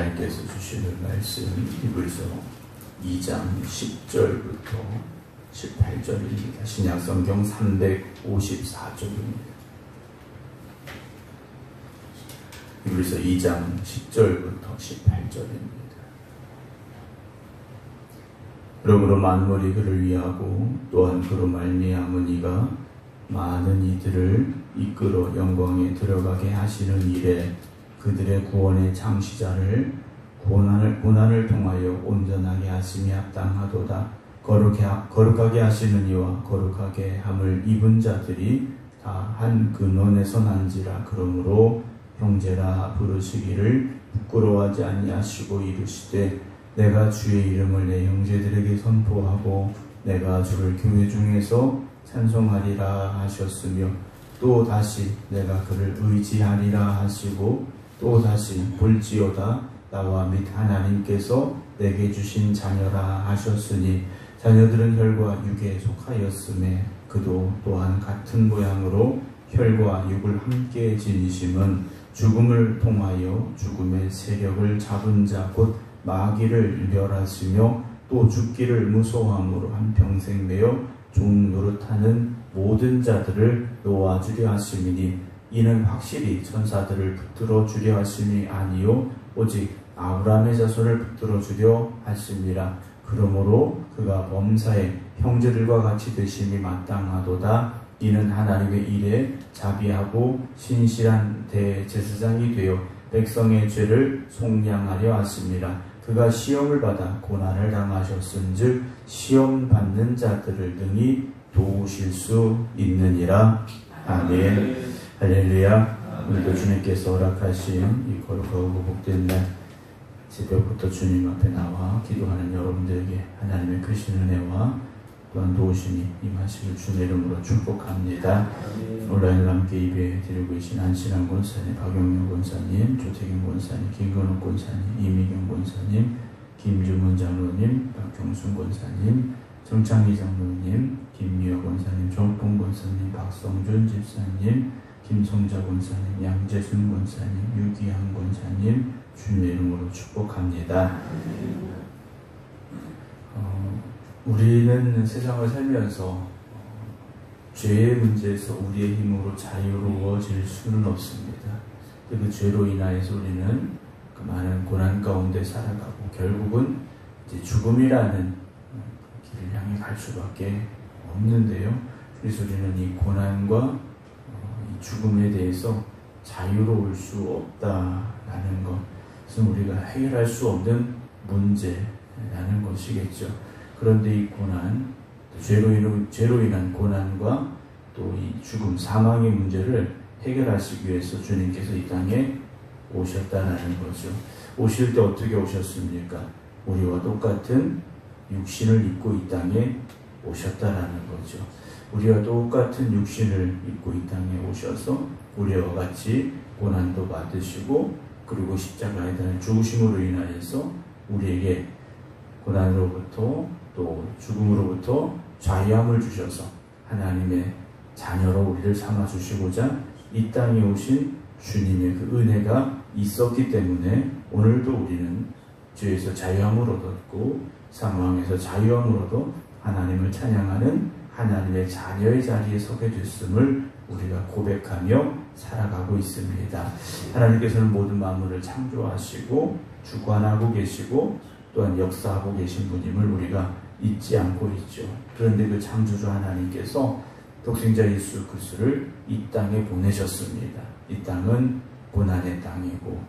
하나님께서 주시는 말씀 히브리서 2장 10절부터 18절입니다. 신약성경 354쪽입니다. 히브리서 2장 10절부터 18절입니다. 그러므로 만물이 그를 위하고 또한 그로 말미암은 이가 많은 이들을 이끌어 영광에 들어가게 하시는 일에 그들의 구원의 창시자를 고난을 통하여 온전하게 하심이 합당하도다. 거룩하게 하시는 이와 거룩하게 함을 입은 자들이 다 한 근원에서 난지라. 그러므로 형제라 부르시기를 부끄러워하지 아니하시고 이르시되 내가 주의 이름을 내 형제들에게 선포하고 내가 주를 교회 중에서 찬송하리라 하셨으며 또 다시 내가 그를 의지하리라 하시고 또 다시 볼지어다 나와 및 하나님께서 내게 주신 자녀라 하셨으니 자녀들은 혈과 육에 속하였음에 그도 또한 같은 모양으로 혈과 육을 함께 지니심은 죽음을 통하여 죽음의 세력을 잡은 자 곧 마귀를 멸하시며 또 죽기를 무서워함으로 한평생 매여 종 노릇하는 모든 자들을 놓아주려 하심이니 이는 확실히 천사들을 붙들어 주려 하심이 아니요 오직 아브라함의 자손을 붙들어 주려 하심이라. 그러므로 그가 범사에 형제들과 같이 되심이 마땅하도다. 이는 하나님의 일에 자비하고 신실한 대제사장이 되어 백성의 죄를 속량하려 하심이라. 그가 시험을 받아 고난을 당하셨은즉 시험 받는 자들을 능히 도우실 수 있느니라. 아멘. 할렐루야. 오늘도 주님께서 허락하신 이 거룩하고 복된 날 새벽부터 주님 앞에 나와 기도하는 여러분들에게 하나님의 크신 은혜와 또한 도우심이 임하시길 주의 이름으로 축복합니다. 온라인으로 함께 예배 드리고 계신 안신환 권사님, 박영명 권사님, 조태경 권사님, 김건욱 권사님, 이미경 권사님, 김주문 장로님, 박경순 권사님, 정창희 장로님, 김미호 권사님, 정봉 권사님, 박성준 집사님, 김성자 권사님, 양재순 권사님, 유기한 권사님 주님의 이름으로 축복합니다. 우리는 세상을 살면서 죄의 문제에서 우리의 힘으로 자유로워질 수는 없습니다. 그 죄로 인하여서 우리는 그 많은 고난 가운데 살아가고 결국은 이제 죽음이라는 길을 향해 갈 수밖에 없는데요. 그래서 우리는 이 고난과 이 죽음에 대해서 자유로울 수 없다라는 것, 그것은 우리가 해결할 수 없는 문제라는 것이겠죠. 그런데 이 고난, 죄로 인한 고난과 또 이 죽음, 사망의 문제를 해결하시기 위해서 주님께서 이 땅에 오셨다는 거죠. 오실 때 어떻게 오셨습니까? 우리와 똑같은 육신을 입고 이 땅에 오셨다라는 거죠. 우리와 똑같은 육신을 입고 이 땅에 오셔서 우리와 같이 고난도 받으시고 그리고 십자가에 대한 죽으심으로 인하여서 우리에게 고난으로부터 또 죽음으로부터 자유함을 주셔서 하나님의 자녀로 우리를 삼아주시고자 이 땅에 오신 주님의 그 은혜가 있었기 때문에 오늘도 우리는 죄에서 자유함을 얻었고 사망에서 자유함을 얻어 하나님을 찬양하는 하나님의 자녀의 자리에 서게 됐음을 우리가 고백하며 살아가고 있습니다. 하나님께서는 모든 만물을 창조하시고 주관하고 계시고 또한 역사하고 계신 분임을 우리가 잊지 않고 있죠. 그런데 그 창조주 하나님께서 독생자 예수 그리스도를 이 땅에 보내셨습니다. 이 땅은 고난의 땅이고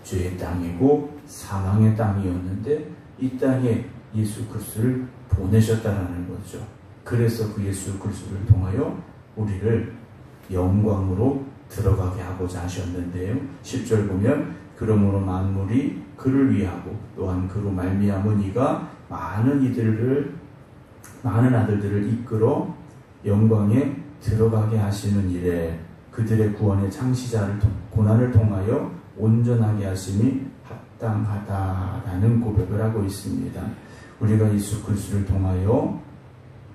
죄의 땅이고 사망의 땅이었는데 이 땅에 예수 그리스도를 보내셨다는 거죠. 그래서 그 예수 그리스도를 통하여 우리를 영광으로 들어가게 하고자 하셨는데요. 10절 보면 그러므로 만물이 그를 위하고 또한 그로 말미암은 이가 많은 아들들을 이끌어 영광에 들어가게 하시는 일에 그들의 구원의 창시자를 고난을 통하여 온전하게 하심이 합당하다라는 고백을 하고 있습니다. 우리가 예수 그리스도를 통하여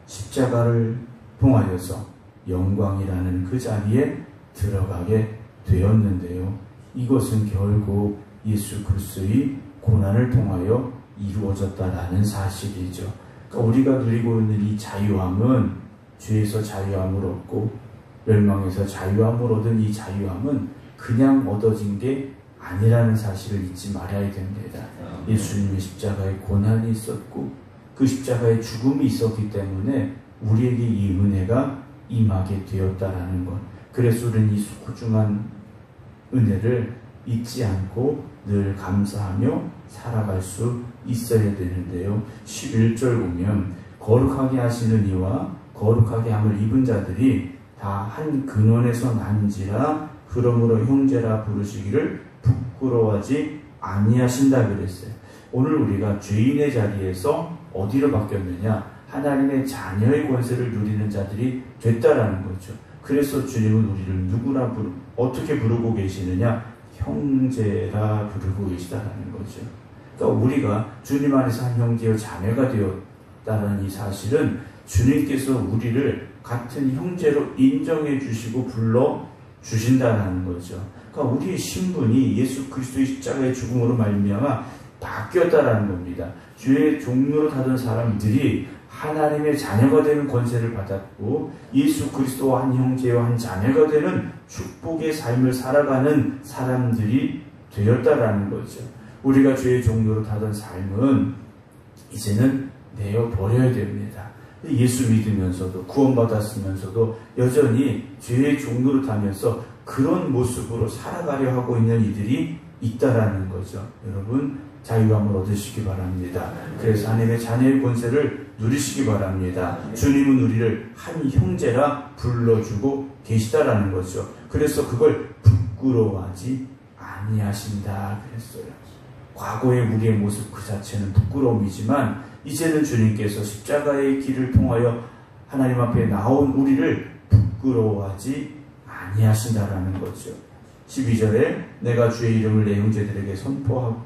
십자가를 통하여서 영광이라는 그 자리에 들어가게 되었는데요. 이것은 결국 예수 그리스도의 고난을 통하여 이루어졌다라는 사실이죠. 그러니까 우리가 누리고 있는 이 자유함은 죄에서 자유함을 얻고 멸망에서 자유함을 얻은 이 자유함은 그냥 얻어진 게 아니라는 사실을 잊지 말아야 됩니다. 예수님의 십자가에 고난이 있었고 그 십자가에 죽음이 있었기 때문에 우리에게 이 은혜가 임하게 되었다라는 것. 그래서 우리는 이 소중한 은혜를 잊지 않고 늘 감사하며 살아갈 수 있어야 되는데요. 11절 보면 거룩하게 하시는 이와 거룩하게 함을 입은 자들이 다 한 근원에서 난지라 그러므로 형제라 부르시기를 부끄러워하지 아니하신다 그랬어요. 오늘 우리가 죄인의 자리에서 어디로 바뀌었느냐? 하나님의 자녀의 권세를 누리는 자들이 됐다라는 거죠. 그래서 주님은 우리를 누구라 어떻게 부르고 계시느냐? 형제라 부르고 계시다라는 거죠. 그러니까 우리가 주님 안에서 한 형제요 자매가 되었다는 이 사실은 주님께서 우리를 같은 형제로 인정해 주시고 불러 주신다는 거죠. 그러니까 우리의 신분이 예수 그리스도의 십자가의 죽음으로 말미암아 바뀌었다라는 겁니다. 죄의 종로로 타던 사람들이 하나님의 자녀가 되는 권세를 받았고 예수 그리스도와 한 형제와 한 자녀가 되는 축복의 삶을 살아가는 사람들이 되었다라는 거죠. 우리가 죄의 종로로 타던 삶은 이제는 내어버려야 됩니다. 예수 믿으면서도 구원받았으면서도 여전히 죄의 종로를 타면서 그런 모습으로 살아가려 하고 있는 이들이 있다라는 거죠. 여러분 자유함을 얻으시기 바랍니다. 그래서 하나님의 자녀의 권세를 누리시기 바랍니다. 주님은 우리를 한 형제라 불러주고 계시다라는 거죠. 그래서 그걸 부끄러워하지 아니하신다 그랬어요. 과거의 우리의 모습 그 자체는 부끄러움이지만 이제는 주님께서 십자가의 길을 통하여 하나님 앞에 나온 우리를 부끄러워하지 아니하신다라는 거죠. 12절에 내가 주의 이름을 내 형제들에게 선포하고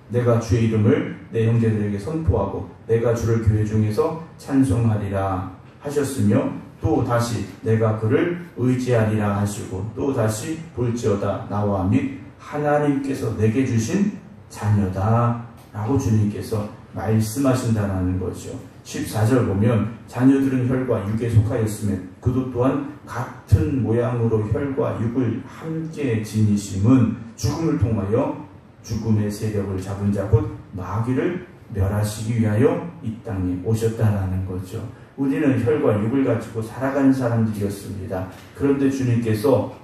내가 주의 이름을 내 형제들에게 선포하고 내가 주를 교회 중에서 찬송하리라 하셨으며 또 다시 내가 그를 의지하리라 하시고 또 다시 볼지어다 나와 및 하나님께서 내게 주신 자녀다 라고 주님께서 말씀하신다는 거죠. 14절 보면 자녀들은 혈과 육에 속하였으며 그도 또한 같은 모양으로 혈과 육을 함께 지니심은 죽음을 통하여 죽음의 세력을 잡은 자 곧 마귀를 멸하시기 위하여 이 땅에 오셨다라는 거죠. 우리는 혈과 육을 가지고 살아가는 사람들이었습니다. 그런데 주님께서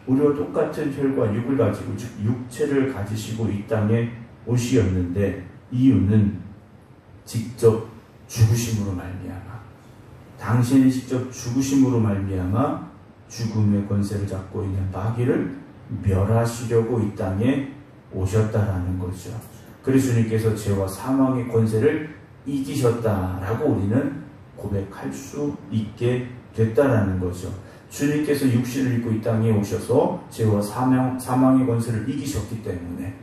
우리와 똑같은 혈과 육을 가지고 즉 육체를 가지시고 이 땅에 오시었는데 이유는 직접 죽으심으로 말미암아 당신이 직접 죽으심으로 말미암아 죽음의 권세를 잡고 있는 마귀를 멸하시려고 이 땅에 오셨다라는 거죠. 그래서 주님께서 죄와 사망의 권세를 이기셨다라고 우리는 고백할 수 있게 됐다라는 거죠. 주님께서 육신을 입고 이 땅에 오셔서 죄와 사망의 권세를 이기셨기 때문에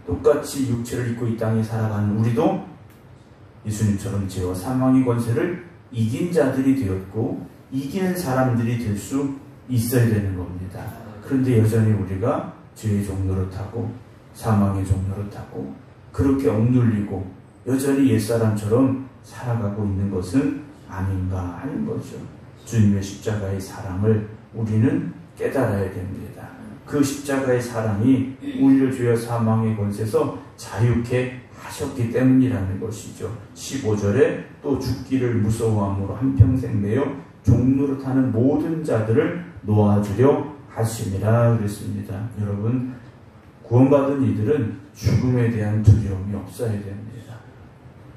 똑같이 육체를 입고 이 땅에 살아가는 우리도 예수님처럼 죄와 사망의 권세를 이긴 자들이 되었고 이기는 사람들이 될 수 있어야 되는 겁니다. 그런데 여전히 우리가 죄의 종로를 타고 사망의 종로를 타고 그렇게 억눌리고 여전히 옛사람처럼 살아가고 있는 것은 아닌가 하는 거죠. 주님의 십자가의 사랑을 우리는 깨달아야 됩니다. 그 십자가의 사랑이 우리를 죄와 사망의 권세에서 자유케 하셨기 때문이라는 것이죠. 15절에 또 죽기를 무서워함으로 한평생 내어 종로를 타는 모든 자들을 놓아주려 하심이라 그랬습니다. 여러분 구원받은 이들은 죽음에 대한 두려움이 없어야 됩니다.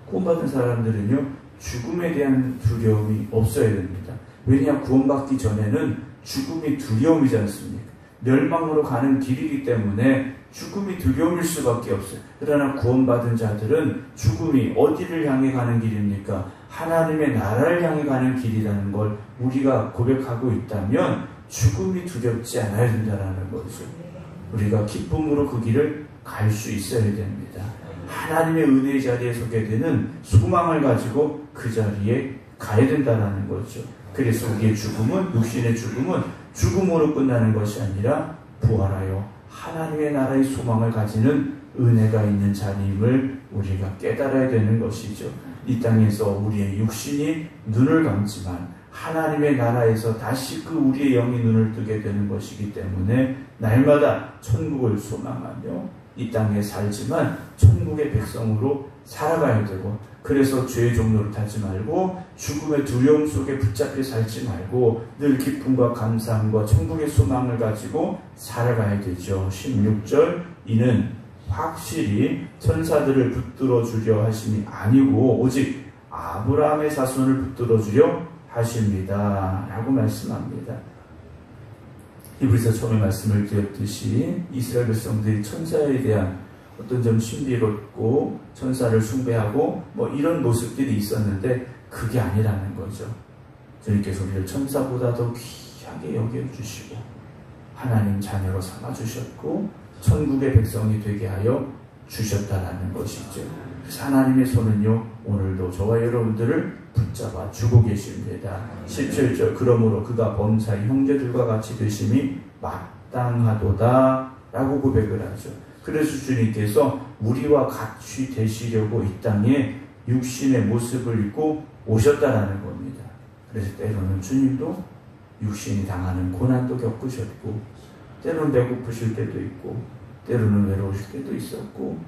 구원받은 사람들은요 죽음에 대한 두려움이 없어야 됩니다. 왜냐 구원받기 전에는 죽음이 두려움이지 않습니까? 멸망으로 가는 길이기 때문에 죽음이 두려움일 수밖에 없어요. 그러나 구원받은 자들은 죽음이 어디를 향해 가는 길입니까? 하나님의 나라를 향해 가는 길이라는 걸 우리가 고백하고 있다면 죽음이 두렵지 않아야 된다는 거죠. 우리가 기쁨으로 그 길을 갈 수 있어야 됩니다. 하나님의 은혜의 자리에 서게 되는 소망을 가지고 그 자리에 가야 된다는 거죠. 그래서 우리의 죽음은 육신의 죽음은 죽음으로 끝나는 것이 아니라 부활하여 하나님의 나라의 소망을 가지는 은혜가 있는 자리임을 우리가 깨달아야 되는 것이죠. 이 땅에서 우리의 육신이 눈을 감지만 하나님의 나라에서 다시 그 우리의 영이 눈을 뜨게 되는 것이기 때문에 날마다 천국을 소망하며 이 땅에 살지만 천국의 백성으로 살아가야 되고, 그래서 죄의 종로를 타지 말고 죽음의 두려움 속에 붙잡혀 살지 말고 늘 기쁨과 감사함과 천국의 소망을 가지고 살아가야 되죠. 16절, 이는 확실히 천사들을 붙들어 주려 하심이 아니고 오직 아브라함의 자손을 붙들어 주려 하십니다 라고 말씀합니다. 히브리서 처음에 말씀을 드렸듯이 이스라엘 백성들이 천사에 대한 어떤 좀 신비롭고 천사를 숭배하고 이런 모습들이 있었는데 그게 아니라는 거죠. 주님께서 우리를 천사보다 더 귀하게 여겨주시고 하나님 자녀로 삼아주셨고 천국의 백성이 되게 하여 주셨다라는 것이죠. 그래서 하나님의 손은요 오늘도 저와 여러분들을 붙잡아 주고 계십니다. 17절, 그러므로 그가 범사의 형제들과 같이 되심이 마땅하도다 라고 고백을 하죠. 그래서 주님께서 우리와 같이 되시려고 이 땅에 육신의 모습을 입고 오셨다라는 겁니다. 그래서 때로는 주님도 육신이 당하는 고난도 겪으셨고, 때로는 배고프실 때도 있고, 때로는 외로우실 때도 있었고,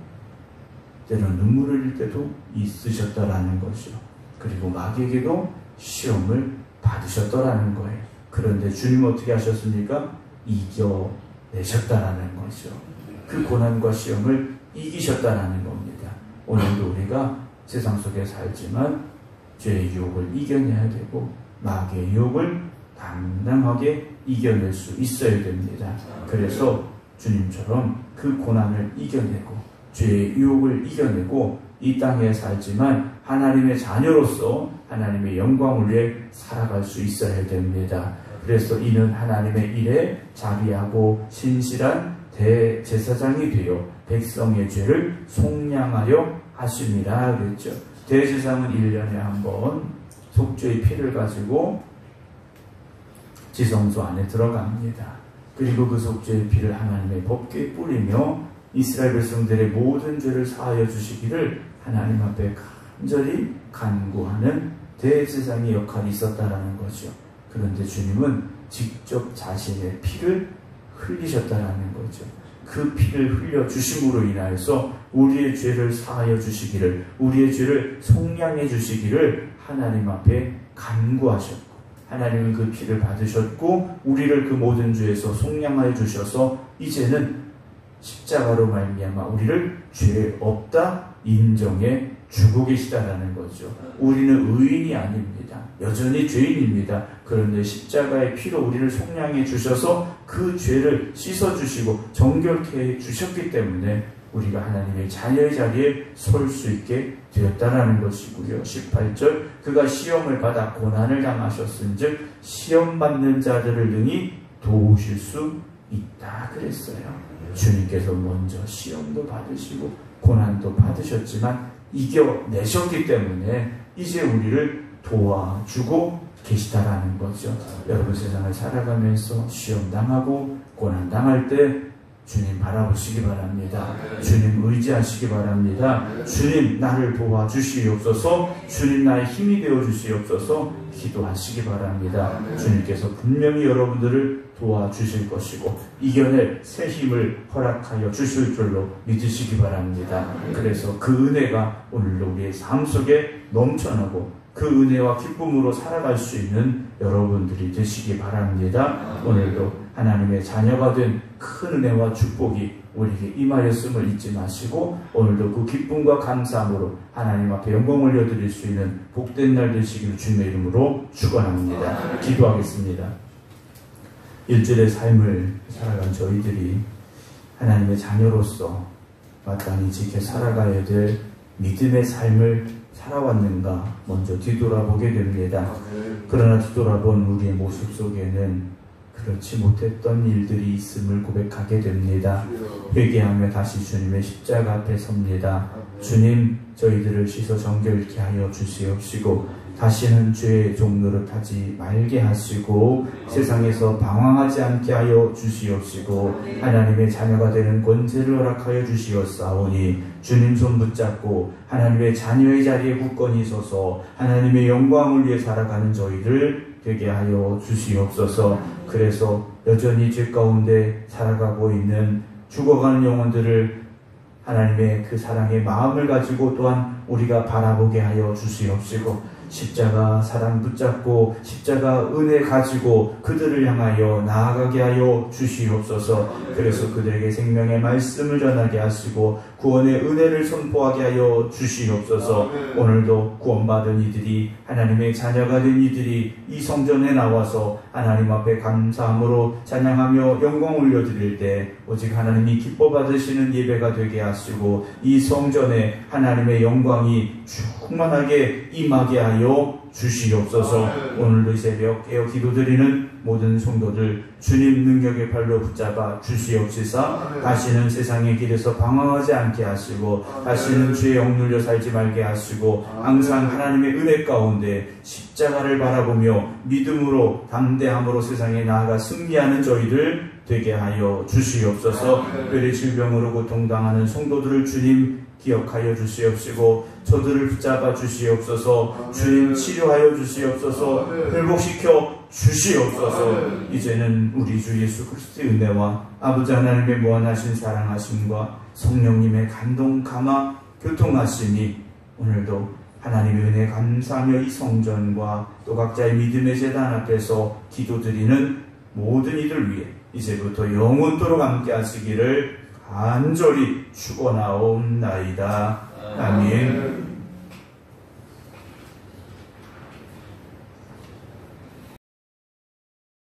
때로는 눈물을 흘릴 때도 있으셨다라는 거죠. 그리고 마귀에게도 시험을 받으셨더라는 거예요. 그런데 주님은 어떻게 하셨습니까? 이겨내셨다라는 거죠. 그 고난과 시험을 이기셨다라는 겁니다. 오늘도 우리가 세상 속에 살지만 죄의 유혹을 이겨내야 되고 마귀의 유혹을 당당하게 이겨낼 수 있어야 됩니다. 그래서 주님처럼 그 고난을 이겨내고 죄의 유혹을 이겨내고 이 땅에 살지만 하나님의 자녀로서 하나님의 영광을 위해 살아갈 수 있어야 됩니다. 그래서 이는 하나님의 일에 자비하고 신실한 대제사장이 되어 백성의 죄를 속량하려 하심이라 그랬죠. 대제사장은 1년에 한 번 속죄의 피를 가지고 지성소 안에 들어갑니다. 그리고 그 속죄의 피를 하나님의 법궤에 뿌리며 이스라엘 백성들의 모든 죄를 사하여 주시기를 하나님 앞에 간절히 간구하는 대제사장의 역할이 있었다라는 거죠. 그런데 주님은 직접 자신의 피를 흘리셨다라는 거죠. 그 피를 흘려 주심으로 인하여서 우리의 죄를 사하여 주시기를, 우리의 죄를 속량해 주시기를 하나님 앞에 간구하셨고, 하나님은 그 피를 받으셨고 우리를 그 모든 죄에서 속량하여 주셔서 이제는 십자가로 말미암아 우리를 죄 없다 인정해 주고 계시다라는 거죠. 우리는 의인이 아닙니다. 여전히 죄인입니다. 그런데 십자가의 피로 우리를 속량해 주셔서 그 죄를 씻어주시고 정결케 해 주셨기 때문에 우리가 하나님의 자녀의 자리에 설 수 있게 되었다라는 것이고요. 18절, 그가 시험을 받아 고난을 당하셨은즉 시험 받는 자들을 능히 도우실 수 있다 그랬어요. 주님께서 먼저 시험도 받으시고 고난도 받으셨지만 이겨내셨기 때문에 이제 우리를 도와주고 계시다라는 거죠. 여러분 세상을 살아가면서 시험 당하고 고난 당할 때 주님 바라보시기 바랍니다. 주님 의지하시기 바랍니다. 주님 나를 도와주시옵소서, 주님 나의 힘이 되어주시옵소서 기도하시기 바랍니다. 주님께서 분명히 여러분들을 도와주실 것이고 이겨낼 새 힘을 허락하여 주실 줄로 믿으시기 바랍니다. 그래서 그 은혜가 오늘도 우리의 삶 속에 넘쳐나고 그 은혜와 기쁨으로 살아갈 수 있는 여러분들이 되시기 바랍니다. 오늘도 하나님의 자녀가 된 큰 은혜와 축복이 우리에게 임하였음을 잊지 마시고 오늘도 그 기쁨과 감사함으로 하나님 앞에 영광 올려드릴 수 있는 복된 날 되시기를 주님의 이름으로 축원합니다. 기도하겠습니다. 일주일의 삶을 살아간 저희들이 하나님의 자녀로서 마땅히 지켜 살아가야 될 믿음의 삶을 살아왔는가 먼저 뒤돌아보게 됩니다. 그러나 뒤돌아본 우리의 모습 속에는 그렇지 못했던 일들이 있음을 고백하게 됩니다. 회개하며 다시 주님의 십자가 앞에 섭니다. 주님, 저희들을 씻어 정결케 하여 주시옵시고 다시는 죄의 종노릇 하지 말게 하시고 세상에서 방황하지 않게 하여 주시옵시고 하나님의 자녀가 되는 권세를 허락하여 주시옵사오니 주님 손 붙잡고 하나님의 자녀의 자리에 굳건히 서서 하나님의 영광을 위해 살아가는 저희들 되게 하여 주시옵소서. 그래서 여전히 죄 가운데 살아가고 있는 죽어가는 영혼들을 하나님의 그 사랑의 마음을 가지고 또한 우리가 바라보게 하여 주시옵시고 십자가 사랑 붙잡고 십자가 은혜 가지고 그들을 향하여 나아가게 하여 주시옵소서. 그래서 그들에게 생명의 말씀을 전하게 하시고 구원의 은혜를 선포하게 하여 주시옵소서. 오늘도 구원받은 이들이 하나님의 자녀가 된 이들이 이 성전에 나와서 하나님 앞에 감사함으로 찬양하며 영광 올려드릴 때 오직 하나님이 기뻐 받으시는 예배가 되게 하시고 이 성전에 하나님의 영광이 충만하게 임하게 하여 주시옵소서. 오늘도 이 새벽 깨어 기도드리는 모든 성도들 주님 능력의 발로 붙잡아 주시옵시사. 다시는 세상의 길에서 방황하지 않게 하시고 다시는 죄에 억눌려 살지 말게 하시고 항상 하나님의 은혜 가운데 십자가를 바라보며 믿음으로 담대함으로 세상에 나아가 승리하는 저희들 되게 하여 주시옵소서. 특별히 질병으로 고통당하는 성도들을 주님 기억하여 주시옵시고 저들을 붙잡아 주시옵소서. 주님 치료하여 주시옵소서. 회복시켜 주시옵소서. 이제는 우리 주 예수 그리스도의 은혜와 아버지 하나님의 무한하신 사랑하심과 성령님의 감동 감화 교통하심이 오늘도 하나님의 은혜 감사하며 이 성전과 또 각자의 믿음의 제단 앞에서 기도드리는 모든 이들 위해 이제부터 영원토록 함께 하시기를 간절히 축원하옵나이다. 아멘.